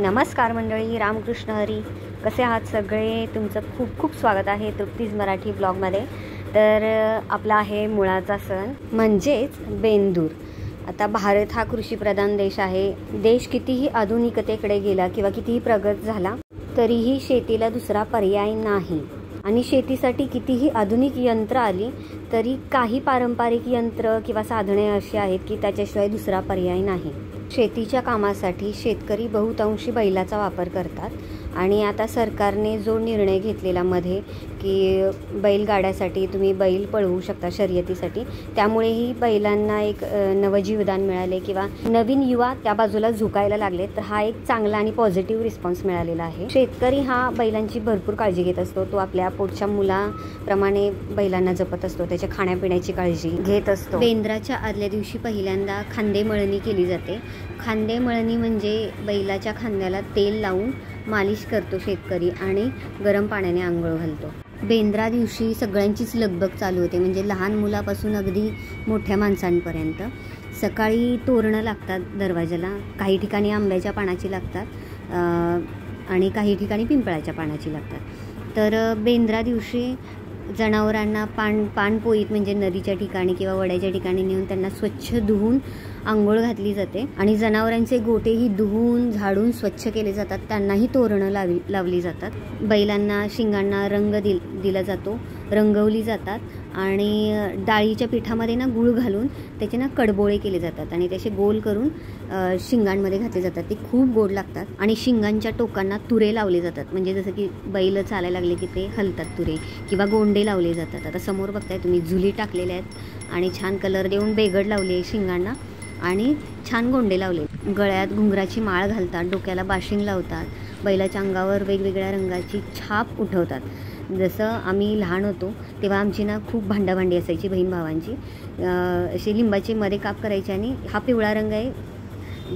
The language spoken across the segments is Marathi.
नमस्कार मंडळी, रामकृष्ण हरी. कसे आहात सगळे? तुमचं खूप खूप स्वागत आहे तृप्तीज मराठी ब्लॉगमध्ये. तर आपला आहे मुळाचा सण म्हणजेच बेंदूर. आता भारत हा कृषीप्रधान देश आहे. देश कितीही आधुनिकतेकडे गेला किंवा कितीही प्रगत झाला तरीही शेतीला दुसरा पर्याय नाही. आणि शेतीसाठी कितीही आधुनिक यंत्र आली तरी काही पारंपरिक यंत्र किंवा साधने अशी आहेत की त्याच्याशिवाय दुसरा पर्याय नाही. शेतीच्या कामासाठी शेतकरी बहुतांशी बैलाचा वापर करतात. आणि आता सरकारने जो निर्णय घेतलेला मध्ये की बैलगाड्यासाठी तुम्ही बैल पळवू शकता शर्यतीसाठी, त्यामुळेही बैलांना एक नवजीवदान मिळाले किंवा नवीन युवा त्या बाजूला झुकायला लागले. तर हा एक चांगला आणि पॉझिटिव्ह रिस्पॉन्स मिळालेला आहे. शेतकरी हा बैलांची भरपूर काळजी घेत असतो. तो आपल्या पोटच्या मुलाप्रमाणे बैलांना जपत असतो, त्याच्या खाण्यापिण्याची काळजी घेत असतो. बेंद्राच्या आदल्या दिवशी पहिल्यांदा खांदेमळणी केली जाते. खांदेमळणी म्हणजे बैलाच्या खांद्याला तेल लावून मालिश करतो शेतकरी आणि गरम पाण्याने आंघोळ घालतो. बेंद्रा दिवशी सगळ्यांचीच लगबग चालू होते, म्हणजे लहान मुलापासून अगदी मोठ्या माणसांपर्यंत. सकाळी तोरणं लागतात दरवाजाला. काही ठिकाणी आंब्याच्या पानाची लागतात आणि काही ठिकाणी पिंपळाच्या पानाची लागतात. तर बेंद्रा दिवशी जनावरांना पाणपोईत म्हणजे नदीच्या ठिकाणी किंवा वड्याच्या ठिकाणी नेऊन त्यांना स्वच्छ धुवून आंघोळ घातली जाते. आणि जनावरांचे गोटेही धुवून झाडून स्वच्छ केले जातात. त्यांनाही तोरणं लावली जातात. बैलांना शिंगांना रंग दिला जातो, रंगवली जातात. आणि डाळीच्या पिठामध्ये ना गूळ घालून त्याचे ना कडबोळे केले जातात आणि त्याचे गोल करून शिंगांमध्ये घातले जातात. ते खूप गोड लागतात. आणि शिंगांच्या टोकांना तुरे लावले जातात, म्हणजे जसं की बैल चालायला लागले की ते हलतात तुरे, किंवा गोंडे लावले जातात. आता समोर बघताय तुम्ही झुली टाकलेल्या आहेत आणि छान कलर देऊन बेगड लावली आहे शिंगांना आणि छान गोंडे लावले. गळ्यात घुंगराची माळ घालतात, डोक्याला बाशिंग लावतात, बैलाच्या अंगावर वेगवेगळ्या रंगाची छाप उठवतात. जसं आम्ही लहान होतो तेव्हा आमची ना खूप भांडाभांडी असायची बहीण भावांची. असे लिंबाचे मध्ये काप करायचे आणि हा पिवळा रंग आहे,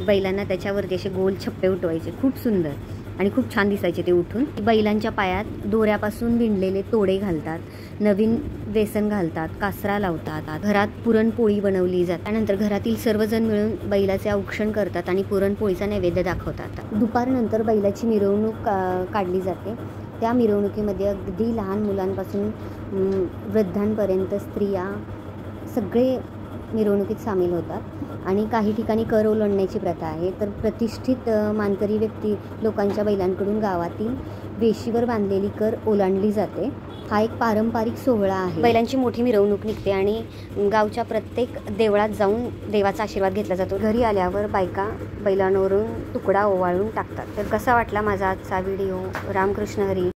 बैलांना त्याच्यावरती असे गोल छप्पे उठवायचे. खूप सुंदर आणि खूप छान दिसायचे ते उठून. बैलांच्या पायात दोऱ्यापासून विणलेले तोडे घालतात, नवीन वेसन घालतात, कासरा लावतात. घरात पुरणपोळी बनवली जाते. त्यानंतर घरातील सर्वजण मिळून बैलाचे औक्षण करतात आणि पुरणपोळीचा नैवेद्य दाखवतात. दुपारनंतर बैलाची मिरवणूक काढली जाते. त्या मिरवणुकीमध्ये अगदी लहान मुलांपासून वृद्धांपर्यंत स्त्रिया सगळे मिरवणुकीत सामील होतात. आणि काही ठिकाणी कर ओलांडण्याची प्रथा आहे. तर प्रतिष्ठित मानकरी व्यक्ती लोकांच्या बैलांकडून गावातील वेशीवर बांधलेली कर ओलांडली जाते. हा एक पारंपरिक सोहळा आहे. बैलांची मोठी मिरवणूक निघते आणि गावच्या प्रत्येक देवळात जाऊन देवाचा आशीर्वाद घेतला जातो. घरी आल्यावर बायका बैलांवरून तुकडा ओवाळून टाकतात. तर कसा वाटला माझा आजचा व्हिडिओ? रामकृष्ण हरी.